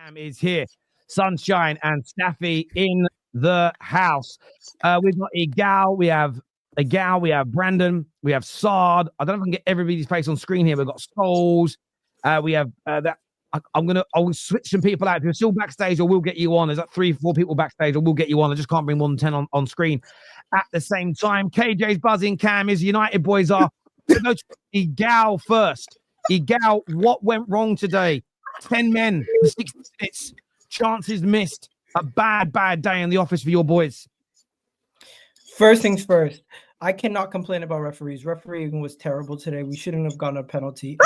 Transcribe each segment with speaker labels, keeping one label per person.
Speaker 1: Cam is here. Sunshine and Staffy in the house. We've got Igal, we have Brandon, we have Sard. I don't know if I can get everybody's face on screen here. We've got Souls. We have that. I'll switch some people out. If you're still backstage, or we'll get you on. There's like 3-4 people backstage, or we'll get you on. I just can't bring more than 10 on screen at the same time. KJ's buzzing. Cam is. United boys are. We'll go to Igal first. Igal, what went wrong today? 10 men for 60 minutes. Chances missed. A bad day in the office for your boys.
Speaker 2: First things first. I cannot complain about referees. Refereeing was terrible today. We shouldn't have gotten a penalty.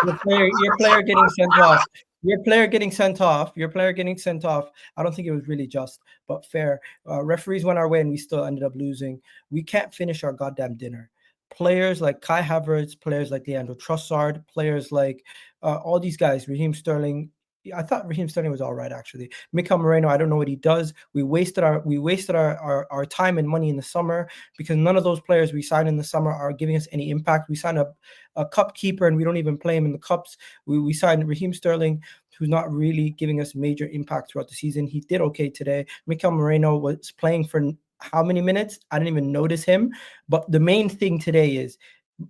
Speaker 2: Your player getting sent off. Your player getting sent off. I don't think it was really just, but fair. Referees went our way and we still ended up losing. We can't finish our goddamn dinner. Players like Kai Havertz, players like Leandro Trossard, players like all these guys, Raheem Sterling. I thought Raheem Sterling was all right, actually. Mikel Moreno, I don't know what he does. We wasted our time and money in the summer because none of those players we signed in the summer are giving us any impact. We signed a cup keeper and we don't even play him in the cups. We signed Raheem Sterling, who's not really giving us major impact throughout the season. He did okay today. Mikel Moreno was playing for how many minutes? I didn't even notice him. But the main thing today is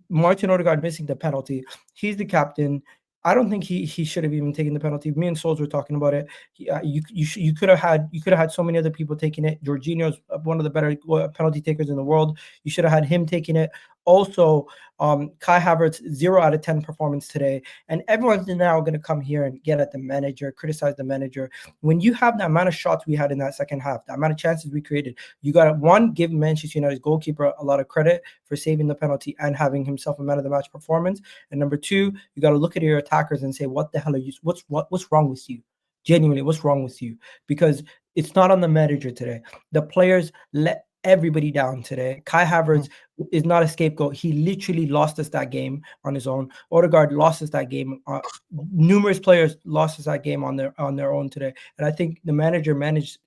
Speaker 2: Martin Odegaard missing the penalty. He's the captain. I don't think he should have even taken the penalty. Me and Souls were talking about it. You could have had so many other people taking it. Jorginho's one of the better penalty takers in the world. You should have had him taking it. Also, Kai Havertz 0 out of 10 performance today, and everyone's now going to come here and get at the manager, criticize the manager. When you have the amount of shots we had in that second half, the amount of chances we created, you got to give Manchester United's goalkeeper a lot of credit for saving the penalty and having himself a man of the match performance. And number two, you got to look at your attackers and say, what the hell are you? What's wrong with you? Genuinely, what's wrong with you? Because it's not on the manager today. The players let everybody down today. Kai Havertz is not a scapegoat. He literally lost us that game on his own. Odegaard lost us that game. Numerous players lost us that game on their own today. And I think the manager managed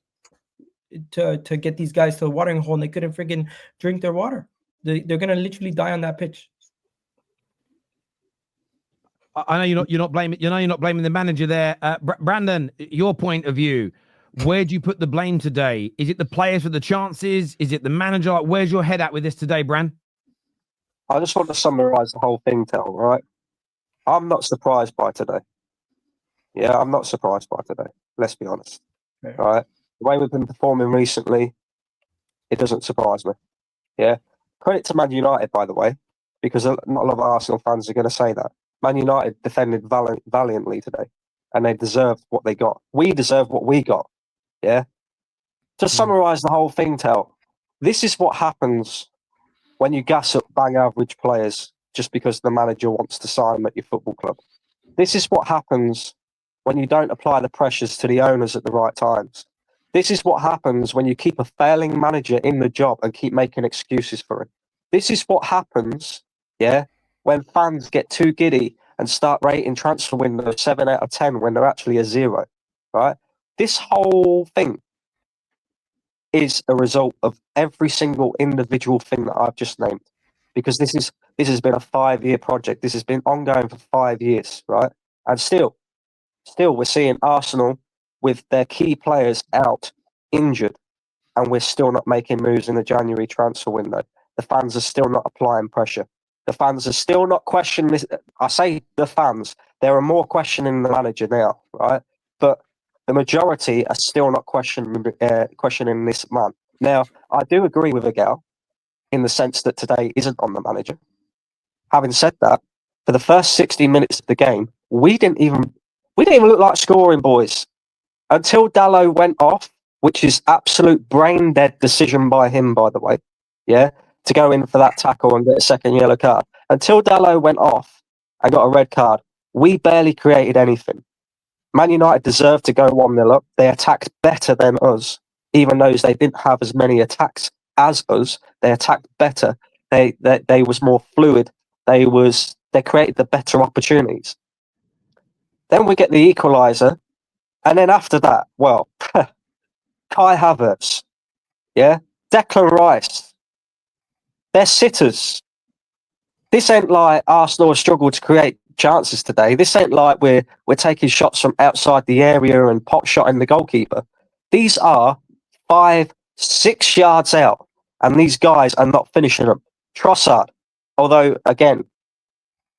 Speaker 2: to get these guys to the watering hole and they couldn't freaking drink their water. They're going to literally die on that pitch.
Speaker 1: I know you're not blaming the manager there. Brandon, your point of view. Where do you put the blame today? Is it the players for the chances? Is it the manager? Where's your head at with this today, Bran?
Speaker 3: I just want to summarise the whole thing, right? I'm not surprised by today. Yeah, I'm not surprised by today. Let's be honest. Okay. Right? The way we've been performing recently, it doesn't surprise me. Yeah. Credit to Man United, by the way, because not a lot of Arsenal fans are going to say that. Man United defended valiantly today, and they deserved what they got. We deserve what we got. Yeah. To summarise the whole thing, this is what happens when you gas up bang average players just because the manager wants to sign them at your football club. This is what happens when you don't apply the pressures to the owners at the right times. This is what happens when you keep a failing manager in the job and keep making excuses for him. This is what happens, when fans get too giddy and start rating transfer window 7 out of 10 when they're actually a 0, right? This whole thing is a result of every single individual thing that I've just named, because this has been a 5-year project. This has been ongoing for 5 years, right? And still we're seeing Arsenal with their key players out injured, and we're still not making moves in the January transfer window. The fans are still not applying pressure. The fans are still not questioning this. I say the fans. There are more questioning the manager now, right? But the majority are still not questioning this man. Now, I do agree with Igal in the sense that today isn't on the manager. Having said that, for the first 60 minutes of the game, we didn't even look like scoring, boys, until Dalot went off, which is absolute brain dead decision by him, by the way. Yeah, to go in for that tackle and get a second yellow card. Until Dalot went off and got a red card, we barely created anything. Man United deserved to go 1-0 up. They attacked better than us, even though they didn't have as many attacks as us. They attacked better. They was more fluid. They created the better opportunities. Then we get the equaliser, and then after that, well, Kai Havertz, Declan Rice, they're sitters. This ain't like Arsenal struggled to create chances today. This ain't like we're taking shots from outside the area and pot shotting the goalkeeper. These are 5-6 yards out, and these guys are not finishing them. Trossard, although again,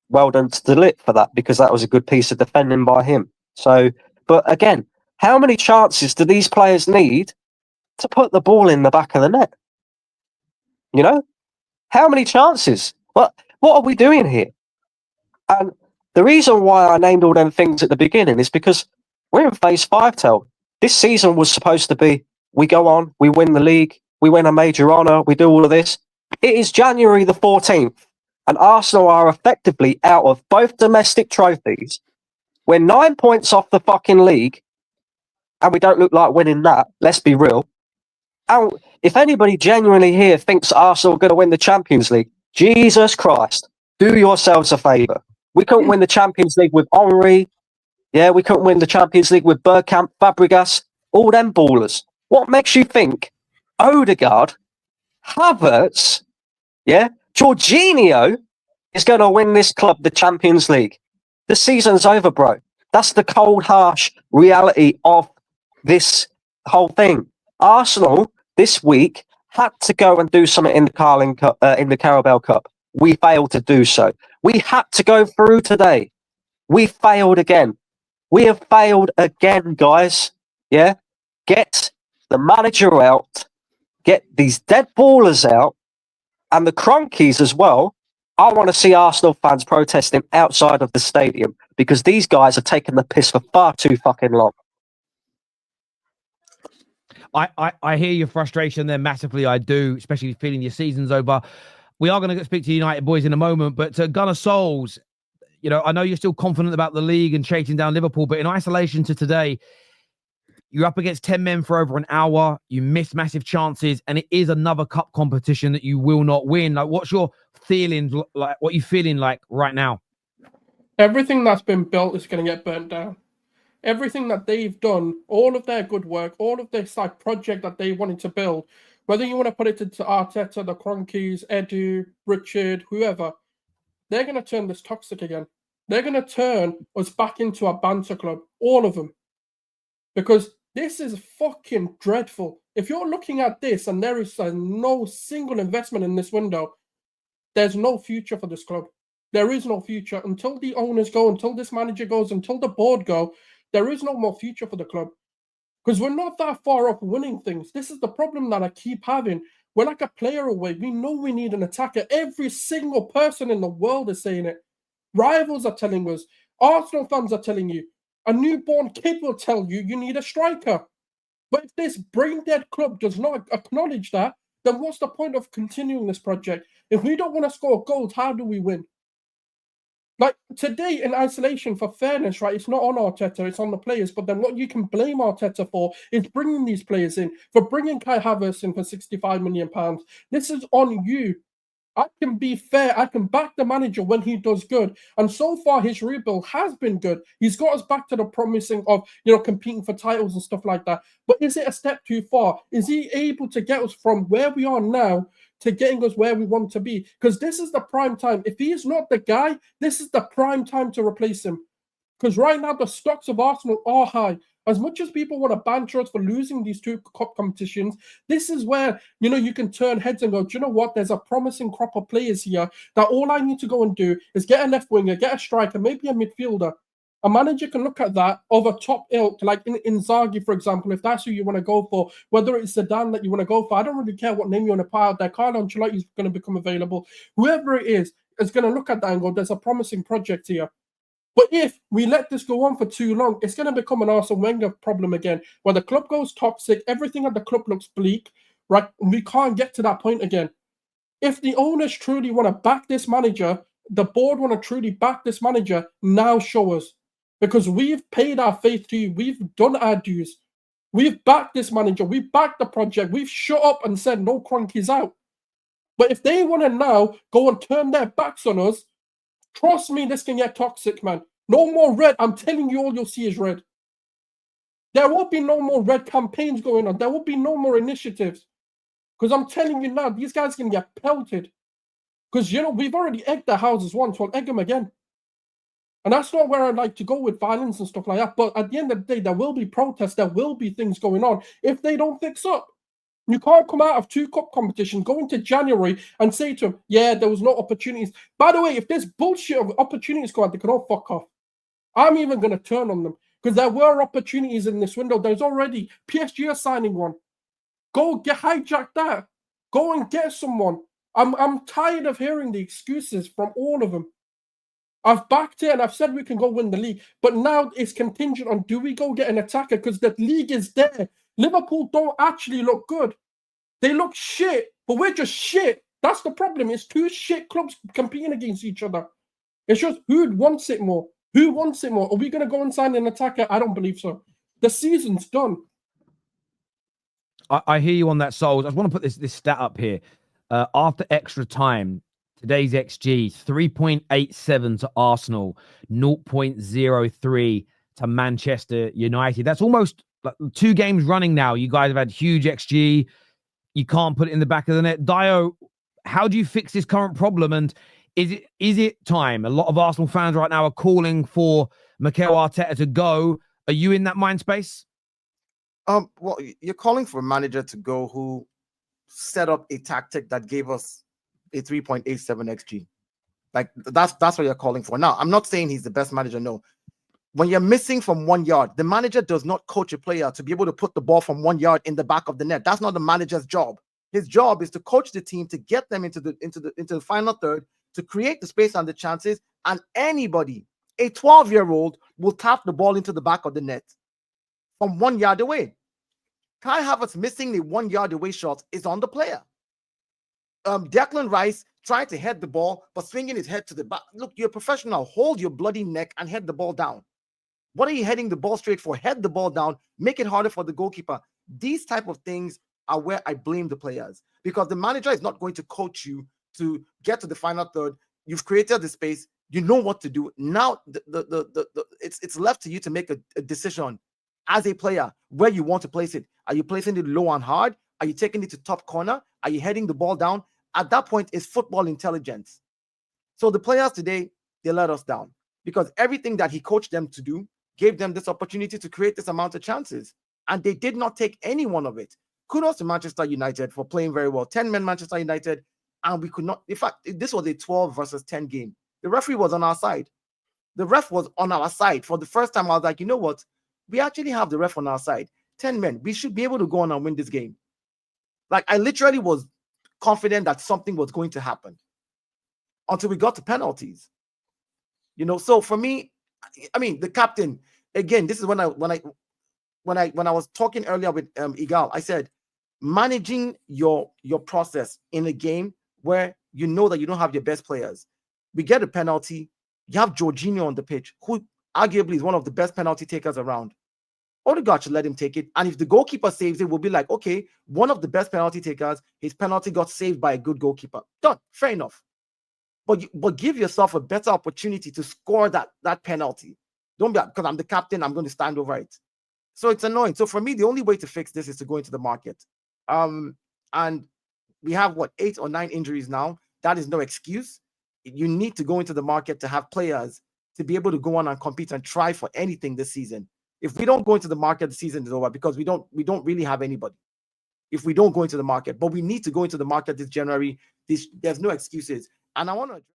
Speaker 3: well done to De Ligt for that, because that was a good piece of defending by him. So, but again, how many chances do these players need to put the ball in the back of the net? You know, how many chances? What are we doing here? And the reason why I named all them things at the beginning is because we're in phase 5, Tel. This season was supposed to be, we go on, we win the league, we win a major honour, we do all of this. It is January the 14th, and Arsenal are effectively out of both domestic trophies. We're 9 points off the fucking league, and we don't look like winning that, let's be real. And if anybody genuinely here thinks Arsenal are going to win the Champions League, Jesus Christ, do yourselves a favour. We couldn't win the Champions League with Henry. Yeah, we couldn't win the Champions League with Bergkamp, Fabregas, all them ballers. What makes you think Odegaard, Havertz, yeah, Jorginho is going to win this club the Champions League? The season's over, bro. That's the cold, harsh reality of this whole thing. Arsenal this week had to go and do something in the Carabao Cup. We failed to do so. We had to go through today. We failed again. We have failed again, guys. Yeah? Get the manager out. Get these dead ballers out. And the Cronkies as well. I want to see Arsenal fans protesting outside of the stadium, because these guys are taking the piss for far too fucking long.
Speaker 1: I hear your frustration there massively. I do, especially feeling your season's over. We are going to speak to United boys in a moment, but Gunnar Souls, you know, I know you're still confident about the league and chasing down Liverpool, but in isolation to today, you're up against 10 men for over an hour. You miss massive chances, and it is another cup competition that you will not win. Like, what's your feelings like? What are you feeling like right now?
Speaker 4: Everything that's been built is going to get burnt down. Everything that they've done, all of their good work, all of this like project that they wanted to build, whether you want to put it into Arteta, the Cronkies, Edu, Richard, whoever, they're going to turn this toxic again. They're going to turn us back into a banter club, all of them. Because this is fucking dreadful. If you're looking at this and there is no single investment in this window, there's no future for this club. There is no future until the owners go, until this manager goes, until the board go. There is no more future for the club, because we're not that far off winning things. This is the problem that I keep having. We're like a player away. We know we need an attacker. Every single person in the world is saying it. Rivals are telling us. Arsenal fans are telling you. A newborn kid will tell you you need a striker. But if this brain-dead club does not acknowledge that, then what's the point of continuing this project? If we don't want to score goals, how do we win? Like today in isolation, for fairness, right, it's not on Arteta, it's on the players. But then what you can blame Arteta for is bringing these players in, for bringing Kai Havertz in for £65 million. This is on you. I can be fair. I can back the manager when he does good. And so far, his rebuild has been good. He's got us back to the promising of, competing for titles and stuff like that. But is it a step too far? Is he able to get us from where we are now to getting us where we want to be? Because this is the prime time. If he is not the guy, this is the prime time to replace him. Because right now, the stocks of Arsenal are high. As much as people want to banter us for losing these two cup competitions, this is where, you can turn heads and go, do you know what? There's a promising crop of players here that all I need to go and do is get a left winger, get a striker, maybe a midfielder. A manager can look at that of a top ilk, like in Inzaghi, for example, if that's who you want to go for, whether it's Zidane that you want to go for. I don't really care what name you want to put out there. Carlo Ancelotti is going to become available. Whoever it is going to look at that and go, there's a promising project here. But if we let this go on for too long, it's going to become an Arsene Wenger problem again, where the club goes toxic, everything at the club looks bleak, right? We can't get to that point again. If the owners truly want to back this manager, the board want to truly back this manager, now show us. Because we've paid our faith to you. We've done our dues. We've backed this manager. We've backed the project. We've shut up and said no Cronkies out. But if they want to now go and turn their backs on us, trust me, this can get toxic, man. No more red. I'm telling you, all you'll see is red. There will be no more red campaigns going on. There will be no more initiatives. Because I'm telling you now, these guys can get pelted. Because, we've already egged their houses once. We'll egg them again. And that's not where I'd like to go with violence and stuff like that. But at the end of the day, there will be protests, there will be things going on if they don't fix up. You can't come out of 2 cup competitions, go into January and say to them, yeah, there was no opportunities. By the way, if there's bullshit of opportunities go out, they can all fuck off. I'm even going to turn on them because there were opportunities in this window. There's already PSG are signing one. Go hijack that. Go and get someone. I'm tired of hearing the excuses from all of them. I've backed it and I've said we can go win the league, but now it's contingent on do we go get an attacker because the league is there. Liverpool don't actually look good. They look shit, but we're just shit. That's the problem. It's 2 shit clubs competing against each other. It's just who wants it more? Who wants it more? Are we going to go and sign an attacker? I don't believe so. The season's done.
Speaker 1: I hear you on that, Souls. I just want to put this stat up here. After extra time, today's XG, 3.87 to Arsenal, 0.03 to Manchester United. That's almost like 2 games running now. You guys have had huge XG. You can't put it in the back of the net. Dio, how do you fix this current problem? And is it time? A lot of Arsenal fans right now are calling for Mikel Arteta to go. Are you in that mind space?
Speaker 5: Well, you're calling for a manager to go who set up a tactic that gave us a 3.87 XG. Like that's what you're calling for. Now, I'm not saying he's the best manager. No. When you're missing from 1 yard, the manager does not coach a player to be able to put the ball from 1 yard in the back of the net. That's not the manager's job. His job is to coach the team to get them into the final third, to create the space and the chances. And anybody, a 12-year-old, will tap the ball into the back of the net from 1 yard away. Kai Havertz missing the 1 yard away shot is on the player. Declan Rice trying to head the ball, but swinging his head to the back. Look, you're a professional. Hold your bloody neck and head the ball down. What are you heading the ball straight for? Head the ball down. Make it harder for the goalkeeper. These type of things are where I blame the players, because the manager is not going to coach you to get to the final third. You've created the space. You know what to do. Now it's left to you to make a decision as a player where you want to place it. Are you placing it low and hard? Are you taking it to top corner? Are you heading the ball down? At that point, it's football intelligence. So the players today, they let us down because everything that he coached them to do gave them this opportunity to create this amount of chances, and they did not take any one of it. Kudos to Manchester United for playing very well. 10-men Manchester United, and we could not. In fact, this was a 12 versus 10 game. The referee was on our side. The ref was on our side. For the first time, I was like, you know what? We actually have the ref on our side. 10 men. We should be able to go on and win this game. Like, I literally was confident that something was going to happen until we got to penalties. You know, so for me, I mean, the captain, again, this is when I was talking earlier with Igal, I said, managing your process in a game where you know that you don't have your best players. We get a penalty. You have Jorginho on the pitch, who arguably is one of the best penalty takers around. Odegaard should let him take it. And if the goalkeeper saves it, we'll be like, okay, one of the best penalty takers, his penalty got saved by a good goalkeeper. Done. Fair enough. But give yourself a better opportunity to score that penalty. Don't be, because I'm the captain, I'm going to stand over it. So it's annoying. So for me, the only way to fix this is to go into the market. And we have 8 or 9 injuries now. That is no excuse. You need to go into the market to have players to be able to go on and compete and try for anything this season. If we don't go into the market, the season is over because we don't really have anybody. If we don't go into the market, but we need to go into the market this January. There's no excuses. And I want to